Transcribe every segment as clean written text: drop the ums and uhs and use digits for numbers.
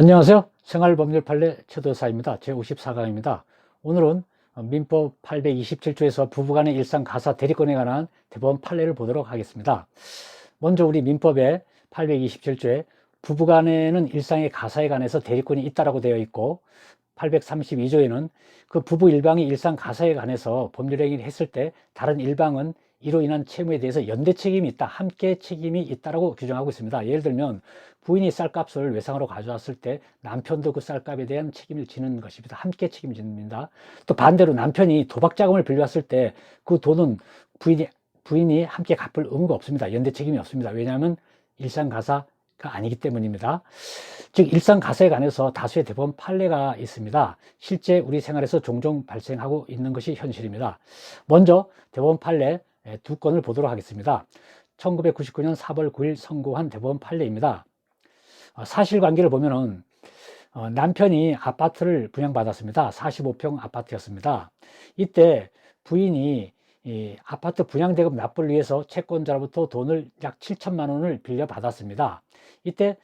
안녕하세요. 생활법률 판례 최도사입니다. 제54강입니다. 오늘은 민법 827조에서 부부간의 일상 가사 대리권에 관한 대법원 판례를 보도록 하겠습니다. 먼저 우리 민법의 827조에 부부간에는 일상의 가사에 관해서 대리권이 있다라고 되어 있고, 832조에는 그 부부 일방이 일상 가사에 관해서 법률행위를 했을 때 다른 일방은 이로 인한 채무에 대해서 연대 책임이 있다, 함께 책임이 있다라고 규정하고 있습니다. 예를 들면 부인이 쌀값을 외상으로 가져왔을 때 남편도 그 쌀값에 대한 책임을 지는 것입니다. 함께 책임집니다. 또 반대로 남편이 도박 자금을 빌려왔을 때 그 돈은 부인이 함께 갚을 의무가 없습니다. 연대 책임이 없습니다. 왜냐하면 일상 가사가 아니기 때문입니다. 즉 일상 가사에 관해서 다수의 대법원 판례가 있습니다. 실제 우리 생활에서 종종 발생하고 있는 것이 현실입니다. 먼저 대법원 판례 두 건을 보도록 하겠습니다. 1999년 4월 9일 선고한 대법원 판례입니다. 사실관계를 보면은 남편이 아파트를 분양받았습니다. 45평 아파트였습니다. 이때 부인이 이 아파트 분양대금 납부를 위해서 채권자로부터 돈을 약 7천만 원을 빌려받았습니다. 이때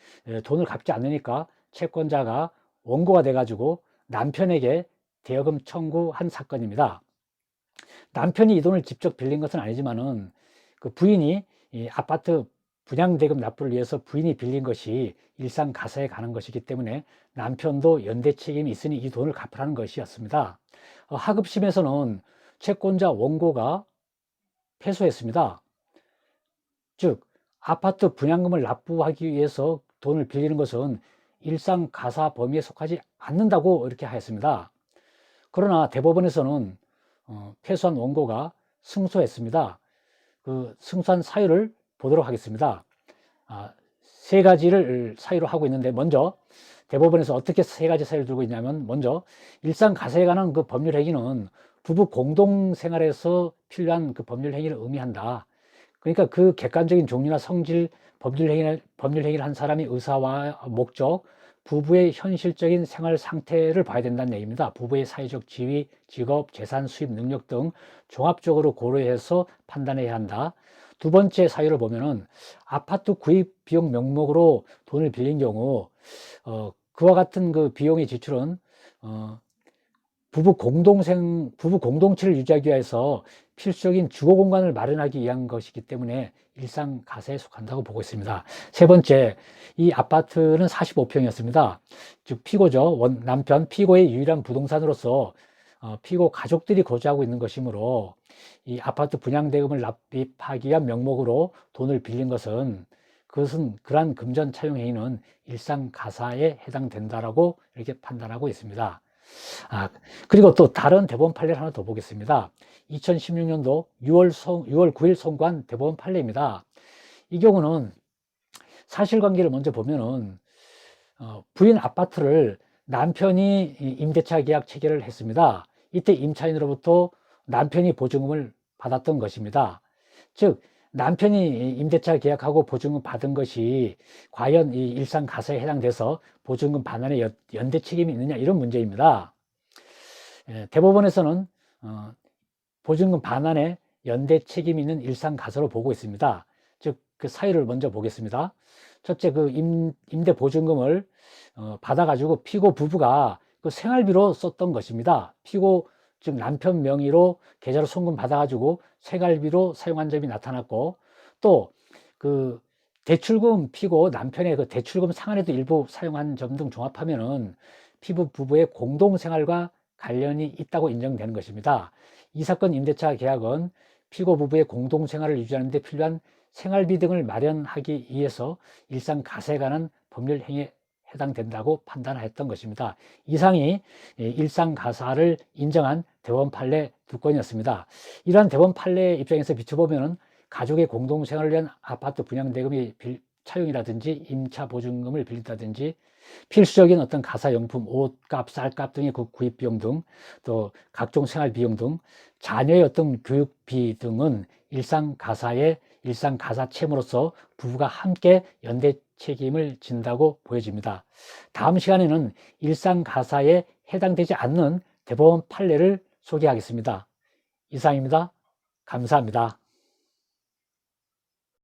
돈을 갚지 않으니까 채권자가 원고가 돼가지고 남편에게 대여금 청구한 사건입니다. 남편이 이 돈을 직접 빌린 것은 아니지만은 그 부인이 이 아파트 분양대금 납부를 위해서 부인이 빌린 것이 일상 가사에 관한 것이기 때문에 남편도 연대 책임이 있으니 이 돈을 갚으라는 것이었습니다. 하급심에서는 채권자 원고가 패소했습니다. 즉 아파트 분양금을 납부하기 위해서 돈을 빌리는 것은 일상 가사 범위에 속하지 않는다고 이렇게 하였습니다. 그러나 대법원에서는 패소한 원고가 승소했습니다. 그 승소한 사유를 보도록 하겠습니다. 세 가지를 사유로 하고 있는데, 먼저 대법원에서 어떻게 세 가지 사유를 들고 있냐면, 먼저 일상 가사에 관한 그 법률 행위는 부부 공동 생활에서 필요한 그 법률 행위를 의미한다. 그러니까 그 객관적인 종류나 성질, 법률 행위를 한 사람의 의사와 목적, 부부의 현실적인 생활 상태를 봐야 된다는 얘기입니다. 부부의 사회적 지위, 직업, 재산, 수입, 능력 등 종합적으로 고려해서 판단해야 한다. 두 번째 사유를 보면은 아파트 구입 비용 명목으로 돈을 빌린 경우 그와 같은 그 비용의 지출은 부부 공동체를 유지하기 위해서 필수적인 주거 공간을 마련하기 위한 것이기 때문에 일상 가사에 속한다고 보고 있습니다. 세 번째, 이 아파트는 45평이었습니다. 즉 피고죠. 남편 피고의 유일한 부동산으로서 피고 가족들이 거주하고 있는 것이므로 이 아파트 분양대금을 납입하기 위한 명목으로 돈을 빌린 것은, 그것은 그러한 금전 차용 행위는 일상 가사에 해당된다라고 이렇게 판단하고 있습니다. 그리고 또 다른 대법원 판례를 하나 더 보겠습니다. 2016년도 6월 9일 선고한 대법원 판례입니다. 이 경우는 사실관계를 먼저 보면은 부인 아파트를 남편이 임대차 계약 체결을 했습니다. 이때 임차인으로부터 남편이 보증금을 받았던 것입니다. 즉 남편이 임대차 계약하고 보증금 받은 것이 과연 이 일상 가사에 해당돼서 보증금 반환의 연대 책임이 있느냐, 이런 문제입니다. 대법원에서는 보증금 반환에 연대 책임이 있는 일상 가사로 보고 있습니다. 즉 그 사유를 먼저 보겠습니다. 첫째, 그 임대 보증금을 받아가지고 피고 부부가 그 생활비로 썼던 것입니다. 피고 즉 남편 명의로 계좌로 송금 받아가지고 생활비로 사용한 점이 나타났고, 또 그 대출금 피고 남편의 그 대출금 상환에도 일부 사용한 점 등 종합하면은 피부 부부의 공동생활과 관련이 있다고 인정되는 것입니다. 이 사건 임대차 계약은 피고 부부의 공동생활을 유지하는 데 필요한 생활비 등을 마련하기 위해서 일상 가사에 관한 법률 행위에 해당된다고 판단했던 것입니다. 이상이 일상 가사를 인정한 대법원 판례 두 건이었습니다. 이러한 대법원 판례 입장에서 비춰보면 가족의 공동생활을 위한 아파트 분양대금의 차용이라든지 임차 보증금을 빌린다든지 필수적인 어떤 가사용품, 옷값, 쌀값 등의 구입 비용 등, 또 각종 생활 비용 등, 자녀의 어떤 교육비 등은 일상 가사 채무로서 부부가 함께 연대 책임을 진다고 보여집니다. 다음 시간에는 일상 가사에 해당되지 않는 대법원 판례를 소개하겠습니다. 이상입니다. 감사합니다.